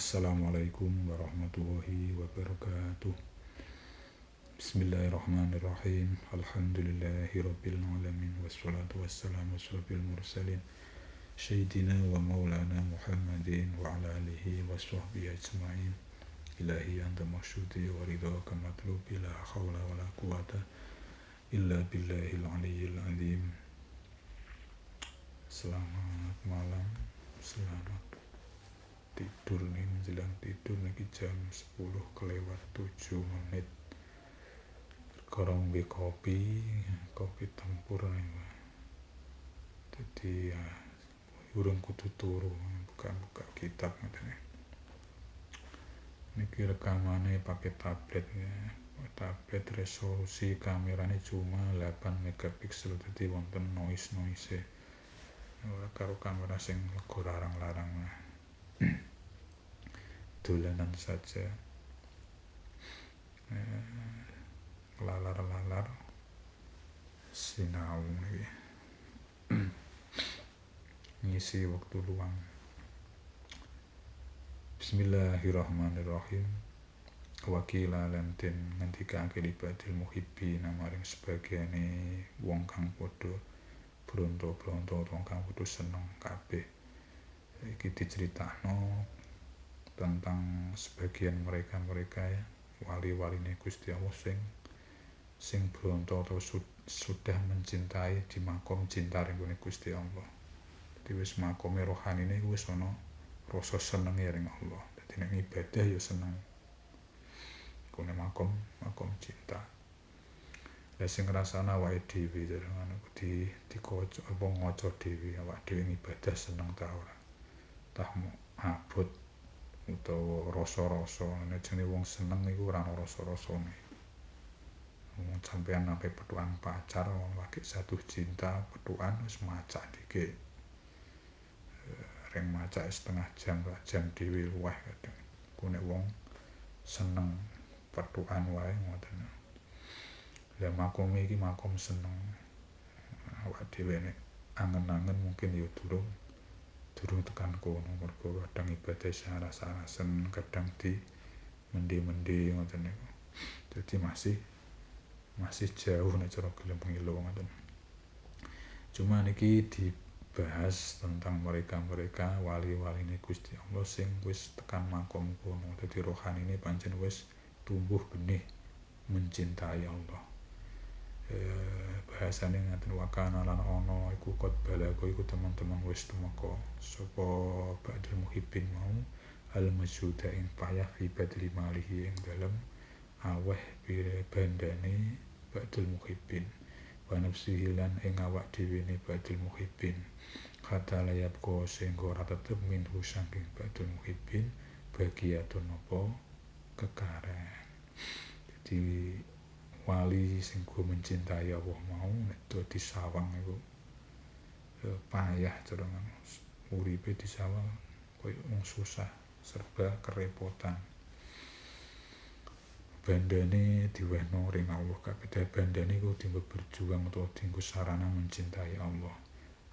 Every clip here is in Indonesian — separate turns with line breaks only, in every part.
Assalamualaikum warahmatullahi wabarakatuh. Bismillahirrahmanirrahim. Alhamdulillahirabbil alamin wassalatu wassalamu asyrafil mursalin sayyidina wa maulana Muhammadin wa ala alihi washabbihi ajmain. Ilahi anta maksudi wa ridhaka matlubi la haula wala quwata illa billahil aliyyil azim. Selamat malam, selamat tidur nih, menjelang tidur nih jam 10:07. Korong kopi tempur nih. Jadi ya urung kudu turu, buka kitab ngene. Niki rekamane pakai tablet ya. Tablet resolusi kameranya cuma 8 megapiksel, jadi wonten noise. Ora karo kamera sing lega larang-larang. Dolanan saja. Lalar sinau niki. Ngisi waktu luang. Bismillahirrahmanirrahim. Wakila lan den ngendikake libadil muhibbin maring sebagiane wong kang padha bronto-bronto wong kang padha seneng kabeh. Iki diceritakno tentang sebagian mereka ya, wali-waline Gusti Allah sing bronto atau sudah mencintai di makom cinta ring Gusti Allah. Dadi wis makome rohanine wis ana rasa seneng ring Allah. Dadi nek ibadah ya seneng. Kene makom cinta. Lah sing ngrasakno awake dhewe ngono dikoco apa ngaca dhewe awake dhewe ibadah seneng ta ora. Tah abot utawa rasa-rasa nek jenenge wong seneng iku ora ana rasa-rasane. Wong sampeyan ape petukan pacar lagi jatuh cinta petukan wis macak dikit. Ring macak setengah jam dhewe luwih kadang. Ku nek wong seneng petukan wae ngoten. Lah makom iki makom seneng. Awak dhewe nek angen-angen mungkin ya durung tekan kono, mergo kadang ibadah saras-sarasen, kadang di mende-mende ngoten niku. Dadi masih jauh nek cara gelem ngilo ngoten. Cuma niki dibahas tentang mereka wali-waline Gusti Allah sing wis tekan makom kono. Dadi rohanine pancen wis tumbuh benih mencintai Allah. Bahasane ngaten wakana lan ana iku kot balago iku teman-teman wis tumeka sapa ba'dul muhibbin mau al masyuda ing payah fi badli malihi ing dalem aweh bandane ba'dul muhibbin wa nafsihi lan ing awak dhewe ne ba'dul muhibbin kata layab ko sing ora tetep minhu saking ba'dul muhibbin bagiatun apa kekaren. Jadi wali sing ku mencintai Allah mau nek dadi sawang iku payah cara uripe disawang koyo wong susah serba kerepotan. Bandane diwehno ring Allah kabeh. Bandane iku dienggo berjuang utawa dienggo sarana mencintai Allah.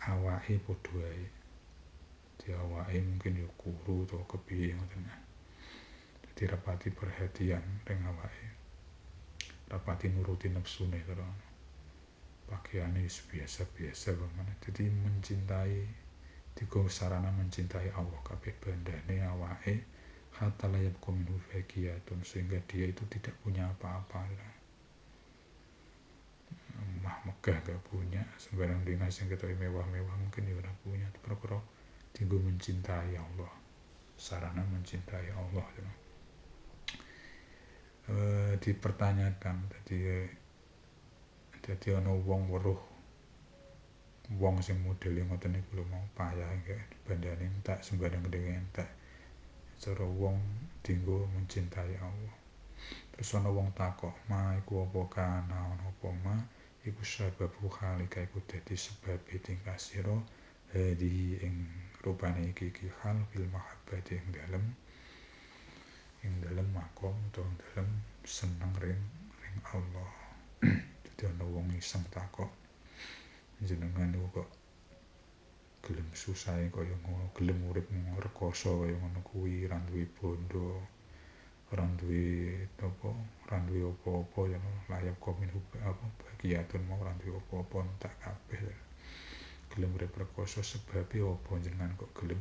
Awake padha wae. Di awake mungkin ya kuru utawa kepiye ngoten. Dadi rapati perhatian ring awake. Rapati nuruti nafsune terus. Pakaiane wis biasa-biasa banget. Jadi mencintai dienggo sarana mencintai Allah kabeh bandane awake hatta layab kominu bagiatun sehingga dia itu tidak punya apa-apa. Megah gak punya, sembarang dinas yang kita mewah-mewah mungkin ya ora punya, perkara dienggo mencintai Allah. Sarana mencintai Allah. Dipertanyakan jadi ana wong weruh wong sing modele ngoten niku lho mau payah bandane entek sembarang gedhe entek cara wong dienggo mencintai Allah. Terus ana wong takok, "Ma iku apa kana ana apa ma?" Iku sebab halika iku dadi sebab tingkah sira di ing rupane iki hal fil mahabbati ing dalem makom utawa dalem seneng ring Allah. Dadi ana wong iseng takok, jenengan niku kok gelem susahe kaya ngono, gelem urip rekoso kaya ngono kuwi, ora duwe bondo, ora duwe apa-apa ya layak komen apa bagiyatun mau ora duwe apa-apa entek kabeh. Gelem urip rekoso sebabe apa jenengan kok gelem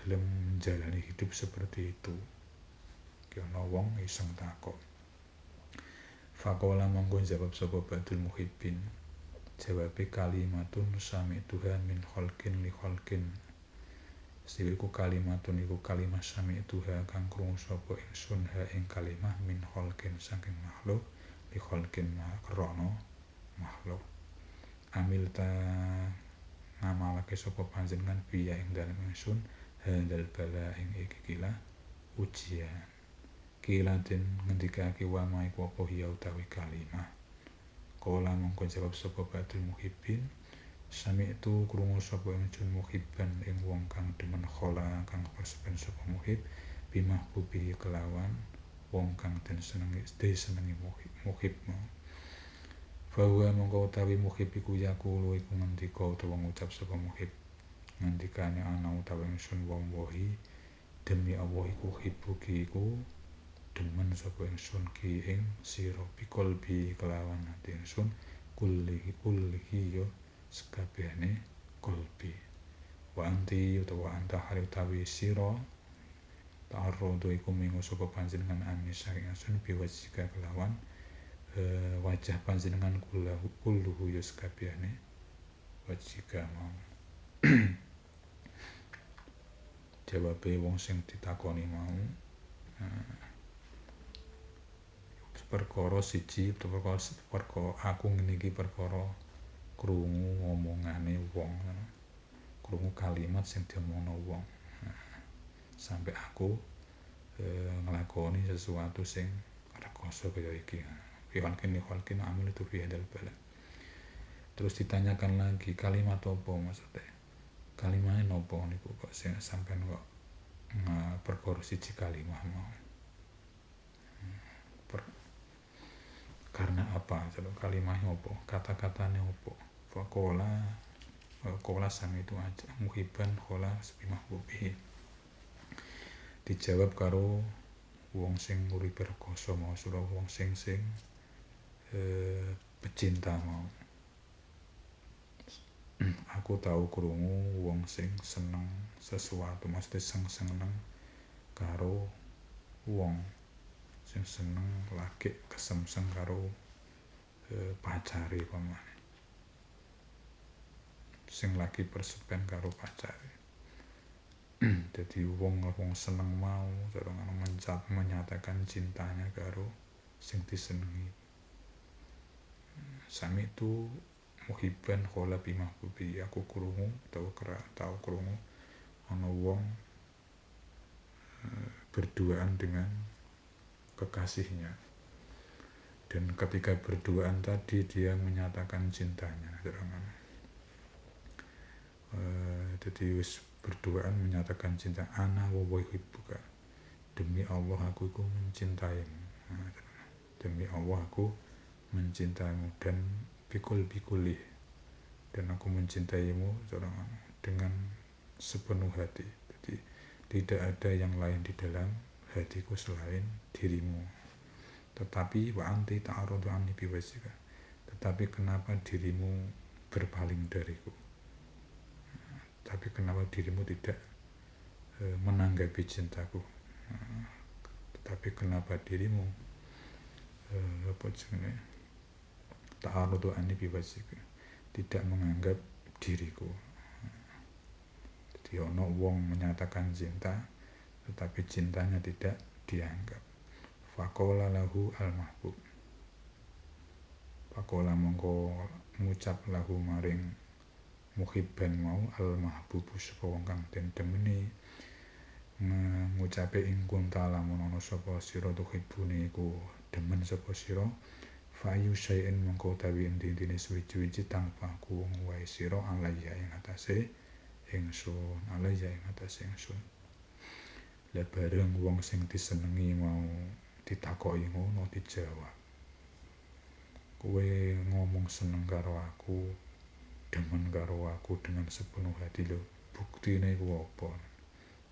menjalani hidup seperti itu. Ki ana wong iseng takok. Faqala monggo jawab sapa Badul Muhibbin. Jawabe kalimatun sami Tuhan min khalqin li khalqin. Siwiku kalimatun iku kalimah sami Tuhan kang krungu sapa ingsun ha ing kalimah min khalqin saking makhluk li khalqin krana makhluk. Amil ta ngamalake sapa panjenengan biya ing dalem ingsun handal bala ing iki kila ujian. Kilatin ngendikake wa ma iku apa ya utawi kalimah. Kala mongko jawab sapa Badul Muhibbin, sami itu krungu sapa ingsun muhibban ing wong kang demen khola kang persepen sapa muhib bimahbubi kelawan wong kang den senengi muhib mau. Bahwa mongko utawi muhib iku yaqulu iku ngendika utawa ngucap sapa muhib. Ngendikane ana utawi ingsun wong wahi demi Allah iku hibuki iku demen sapa ingsun ki ing sira biqalbi kelawan ati ingsun kullihi yo sekabehane qalbi. Wa anti utawa anta hari utawi sira ta'arradu iku mingu sapa panjenengan ami saking ingsun biwajika kelawan wajah panjenengan kulluhu yo sekabehane wajika mau. Jawabe wong sing ditakoni mau perkara siji perkara aku ngene iki perkara krungu omongane wong, krungu kalimat sing diomongno wong. Sampai aku nglakoni sesuatu sing rekoso kaya iki. Fiwankin amil itu fi hadal bala. Terus ditanyakan lagi kalimat apa maksudnya? Kalimatnya nopo niku kok sing sampean kok perkara siji kalimah mau. Karena apa? Kalimahnya apa? Kata-katanya apa? Kola sami itu aja muhibban kola sebimahbubihi. Dijawab karo wong sing uripe rekoso mau sura wong sing pecinta mau. Aku tahu krungu wong sing seneng sesuatu, mesti seneng karo wong sing seneng lagi kesemsem karo pacare pamane. Sing lagi persepen karo pacare. Jadi wong seneng mau cara menyatakan cintanya karo sing disenengi. Sami itu muhibban khola bimahbubi. Aku krungu tahu krungu ana wong berduaan dengan kekasihnya, dan ketika berduaan tadi dia menyatakan cintanya. Jadi wis berduaan menyatakan cinta ana wa uhibbuka. Demi Allah aku iku mencintaimu. Demi Allah aku mencintaimu dan bikulih dan aku mencintaimu dengan sepenuh hati. Jadi tidak ada yang lain di dalam hatiku selain dirimu. Tetapi wa anti ta'arradu anni biwajhika. Tetapi kenapa dirimu berpaling dariku? Tapi kenapa dirimu tidak menanggapi cintaku? Tetapi kenapa dirimu ta'arradu anni biwajhika, tidak menganggap diriku? Jadi ono wong menyatakan cinta tetapi cintanya tidak dianggap. Faqala lahu al-mahbub. Faqala mongko ngucap lahu maring muhibban mau al-mahbub sapa wong kang den demeni ngucape ing kunta lamun ana sapa sira tuhibune iku demen sapa sira fayu syai'in mongko utawi endi-endine suwi-wiji tanpa ku wae sira alaya ing atase ingsun lah bareng wong sing disenengi mau ditakoki ngono dijawab, kowe ngomong seneng karo aku demen karo aku dengan sepenuh hati lho. Buktine iku apa?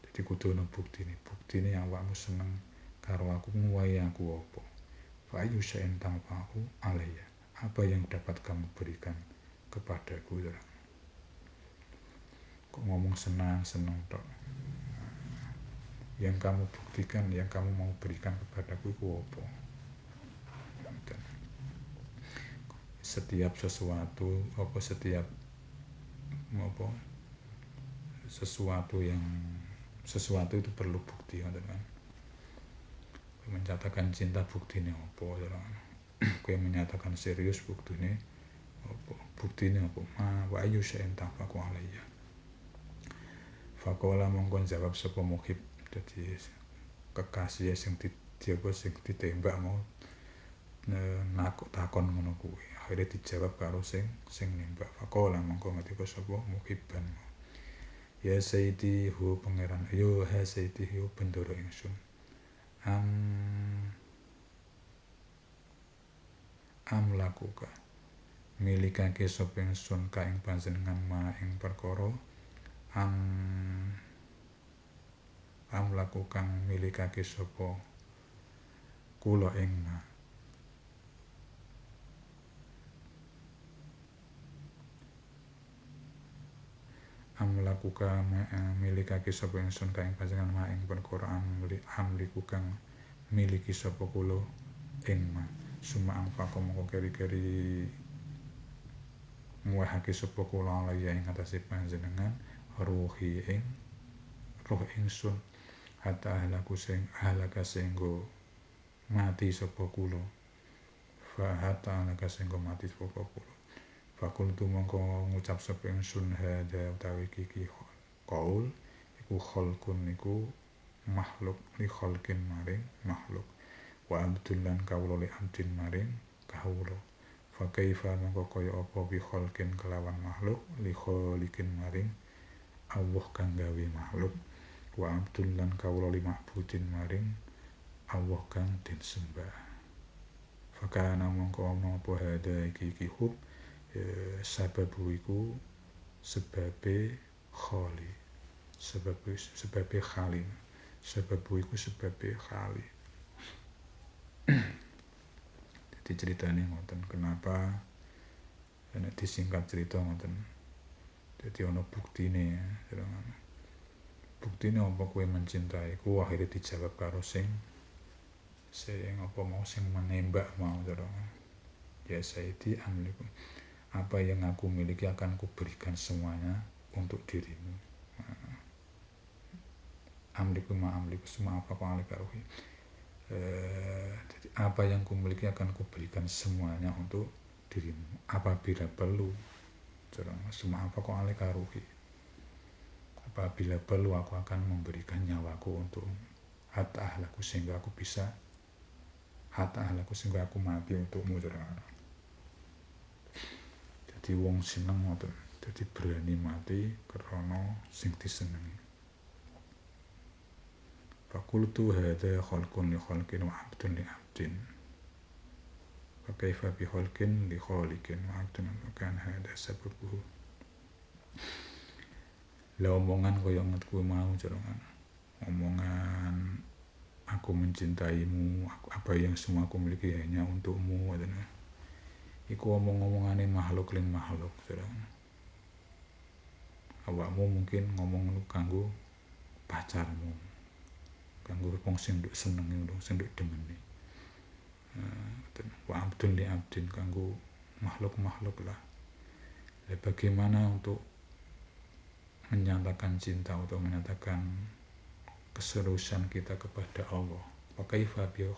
Jadi kudu ana buktine. Buktine awakmu seneng karo aku ngowahi aku apa? Fa ayu syai'in tanfa'u alayya. Apa yang dapat kamu berikan kepadaku ya? Kok ngomong senang-senang tok. Yang kamu buktikan, yang kamu mau berikan kepadaku itu apa? Dan setiap sesuatu sesuatu itu perlu bukti kan. Menyatakan cinta buktine apa ya kan. Kowe menyatakan serius buktine apa? Buktine apa? Ma wa ayu syai'in tafaqu alayya. Faqala mongkon jawab sapa muhib. Dadi kekasih sing ditembak mau nakut takon ngono kuwi. Akhire dijawab karo sing nembak. Faqala mongko ngendika sapa muhibban. Ya Sayyidi hu pangeran. Yo ha Sayyidi hu bendoro ingsun. Am lakuka milikake sapa ingsun ka ing panjenengan ma ing perkara am laku kang milikake sapa kula ing ma amlakuka milikake sapa ingsun ka ing panjenengan ma ing perkara amliku kang miliki sapa kula ing ma suma angfaqo mongko keri-keri muwahake sapa kula alaya ing atase panjenengan ruhi ing roh ingsun hatta halaka singgo mati sapa kula fa hatta halaka singgo mati sapa kula fakultu mongko ngucap sapa ingsun hadza utawi iki qaul iku khalqun iku makhluk li khalqin maring makhluk wa abdullan kawula li abdin maring kawula fa kaifa mongko kaya apa bi khalqin kelawan makhluk li khaliqin maring Allah kang gawe makhluk wa abdullan kawula li ma'budin maring Allah kang den sembah fakana mongko ana apa hadza iki hub sababu iku sebabe khali sebabe khali sebabu iku sebabe khali. Jadi ceritanya ngoten kenapa nek disingkat cerita ngoten. Jadi ana buktine ya. Buktine apa kowe mencintai ku akhirnya dijawab karo sing apa mau sing menembak mau cara. Ya Sayyidi amliku. Apa yang aku miliki akan kuberikan semuanya untuk dirimu. Amliku ma amliku semua apa kau alikaruhi. Jadi apa yang kumiliki akan kuberikan semuanya untuk dirimu apabila perlu. Semua apa kau alikaruhi. Apabila perlu aku akan memberikan nyawaku untuk hatta ahlaku sehingga aku mati untukmu. Jadi wong seneng ngoten. Jadi berani mati karena sing disenengi. Fakultu hadza khalqun li khalqin wa abdun li abdin. Fa kaifa bi khalqin li khaliqin wa abdun kan hadza sababuhu. Lah omongan kaya nget kuwi mau jarongan. Omongan aku mencintaimu, apa yang semua aku miliki hanya untukmu ngoten. Iku omong-omongane makhluk ling makhluk jarongan. Awakmu mungkin ngomong kanggo pacarmu. Kanggo wong sing nduk seneng sing nduk demeni. Wa abdun li abdin kanggo makhluk-makhluk lah. Bagaimana untuk menyatakan cinta atau menyatakan keseriusan kita kepada Allah? Pakaifa bi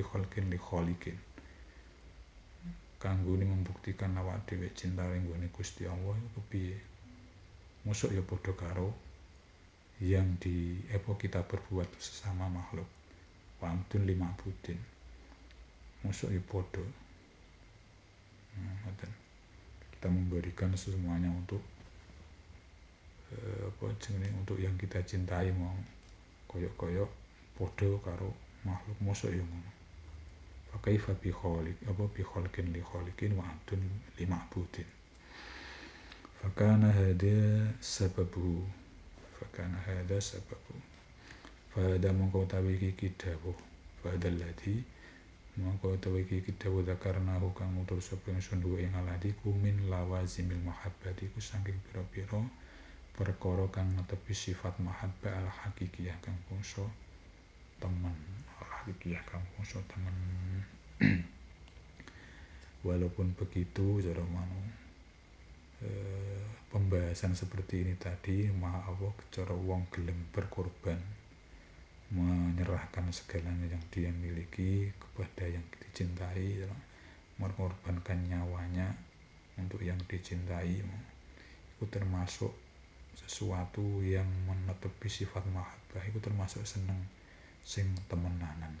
khalqin li khaliqin. Kanggo ni membuktikan awak dhewe cinta ning gone Gusti Allah iku piye? Mosok ya padha karo yang kita perbuat sesama makhluk. Wa amdun li ma'budin. Mosok ya padha. Kita memberikan semuanya untuk untuk yang kita cintai mau koyok padha karo makhluk mosok ya ngono. Fa kaifa bi khalqin li khaliqin wa amdun li ma'budin. fakana hada sababu fahada mongko utawi iki dawuh fahadal ladzi mongko utawi iki dawuh zakarnahu kang utur sapa ingsun ing aladi kumin lawazimil mahabbati ku saking pira-pira perkara kang netepi sifat mahabbah al hakikiyah kang bangsa temen walaupun begitu cara pembahasan seperti ini tadi maha Allah cara wong gelem berkorban menyerahkan segalanya yang dia miliki kepada yang dicintai, mengorbankan nyawanya untuk yang dicintai, itu termasuk sesuatu yang menetepi sifat mahabbah, itu termasuk seneng sing temenanan,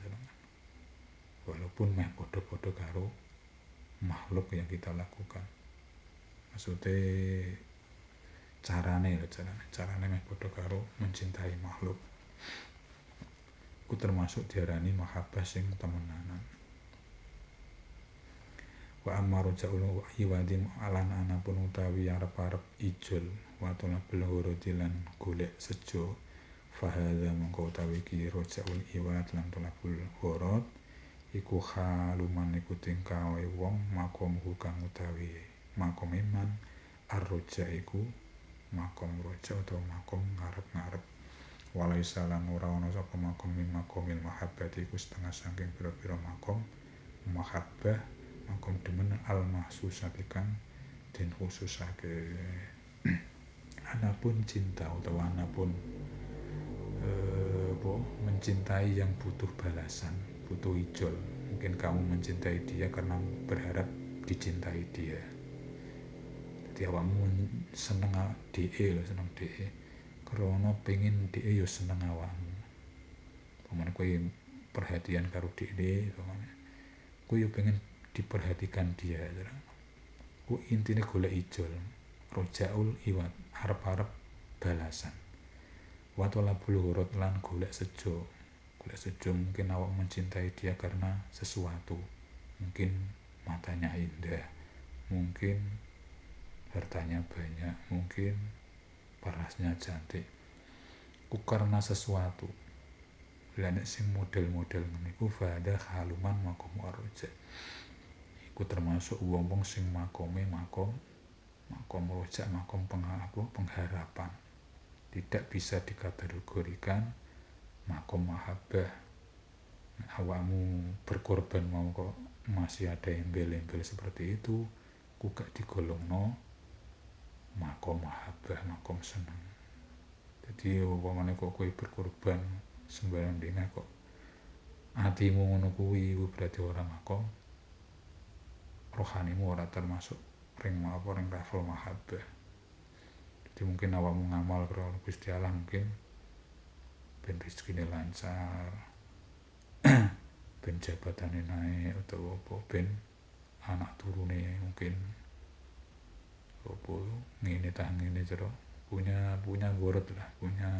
walaupun meh podo-podo karo makhluk yang kita lakukan. Maksudnya carane meh podo karo mencintai makhluk, itu termasuk diarani mahabbah sing temenanan. Wa amma raja'ul iwadi alan anapun utawi arep-arep ijol wa talabul ghurati lan golek sejo fahadza mongko utawi iki raja'ul iwad lan talabul ghurat iku haluman iku tingkawe wong makom kang utawi makom iman ar-raja iku makom raja utawa makom ngarep-ngarep walai salan ora ana sapa makomil mahabbati iku setengah saking pira-pira makom mahabbah makom demen al mahsusati kang den khususake. Anapun cinta utawa anapun mencintai yang butuh balasan, butuh ijol. Mungkin kamu mencintai dia karena berharap dicintai dia. Jadi awakmu seneng DE karena pengen DE yo seneng awakmu. Pemane kowe perhatian karo DE, pemane kowe yo pengen diperhatikan dia. Ku intine golek ijol, rojaul iwat, arep-arep balasan. Wa talabul ghurrat lan golek sejo mungkin awak mencintai dia karena sesuatu, mungkin matanya indah, mungkin hartanya banyak, mungkin parasnya cantik, ku karena sesuatu. Lah nek sing model-model ngene iku fada haluman makom arja, iku termasuk wong-wong sing makome makom roja, makom pengharapan, tidak bisa dikategorikan makom mahabbah. Awakmu berkorban mau kok masih ada embel-embel seperti itu, ku gak digolongno makom mahabbah, makom seneng. Jadi umpamane kok kowe berkorban sembarang dene kok atimu ngono kuwi, berarti ora makom rohanimu, ora termasuk ring level mahabbah. Jadi mungkin awakmu ngamal karo Gusti Allah, mungkin ben rezekine lancar, ben jabatane naik, utawa apa ben anak turune mungkin apa ngene jero punya gorot lah, punya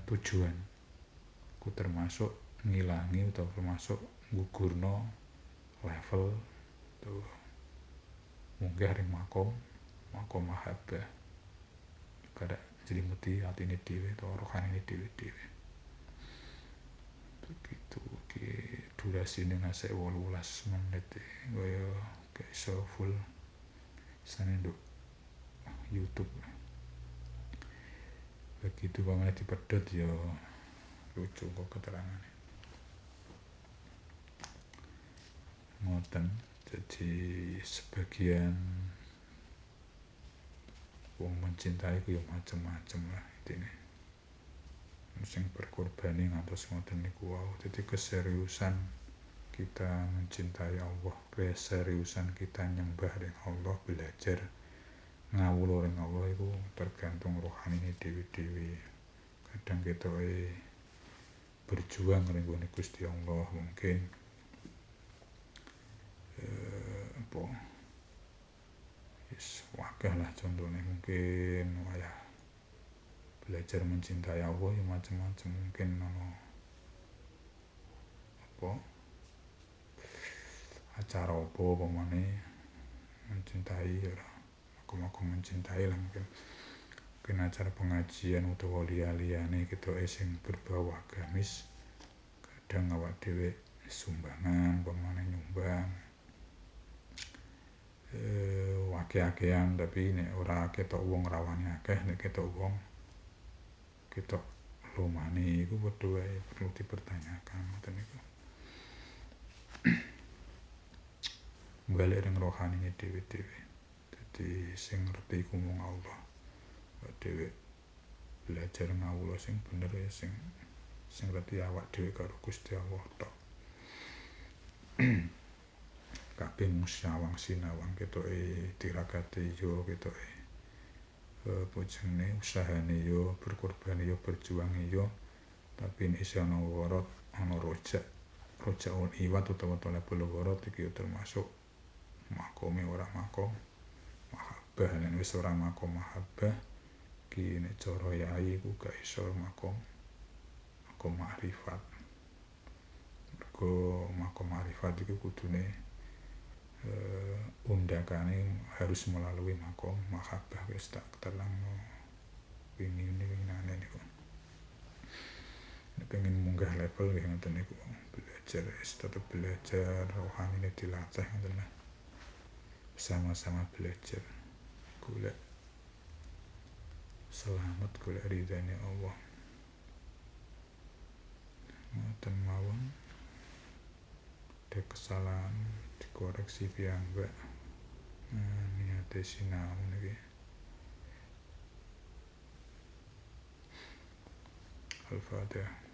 tujuan, ku termasuk ngilangi atau termasuk gugurno level tuh munggah ring makom mahabbah, kada jadi muti atine dhewe atau rohane dhewe. Begitu ki durasine ngasih 18 menit kaya gak iso full sana nduk YouTube. Begitu pamane dipedhot ya lucu kok keterangane. Ngoten, jadi sebagian wong mencintai ku ya macem-macem lah intine. Sing berkorbane ngantos ngoten niku wae. Jadi keseriusan kita mencintai Allah, keseriusan kita nyembah ring Allah, belajar ngawula ring Allah iku tergantung rohanine dhewe-dhewe. Kadang ketoke berjuang ring gone Gusti Allah, mungkin wakah lah contohnya, mungkin wayah belajar mencintai Allah ya macam-macam, mungkin acara apa pemane mencintai ora makom mencintai lah mungkin acara pengajian utawa liyane ketoke sing berbau agamis kadang awak dhewe sumbangan pamane nyumbang akeh-akehan tapi nek ora ketok wong rawane akeh nek ketok wong ketok lumane iku padha wae perlu dipertanyakan ngoten niku. Balik ring rohanine dhewe-dhewe. Dadi sing ngerti iku mung Allah. Awak dhewe belajar ngawula sing bener ya sing ngerti awak dhewe karo Gusti Allah tok. Kabeh mung sawang sinawang ketoke diragati yo ketoke jenenge usahane yo berkorban yo berjuang yo tapi nek isih ana worot ana rojak iwat utawa tolebul worot iki termasuk makome ora makom mahabbah nek wis ora makom mahabbah iki nek cara yai iku gak iso makom makrifat mergo makom makrifat iku kudune undakane harus melalui makom mahabbah wis tak terangno winginane niku nek pengen munggah level nggih ngoten niku belajar tetep belajar rohanine dilatih ngoten lah sama-sama belajar golek selamat golek ridane Allah ngoten mawon ada kesalahan dikoreksi piyambak niate sinau niki Al-Fatihah.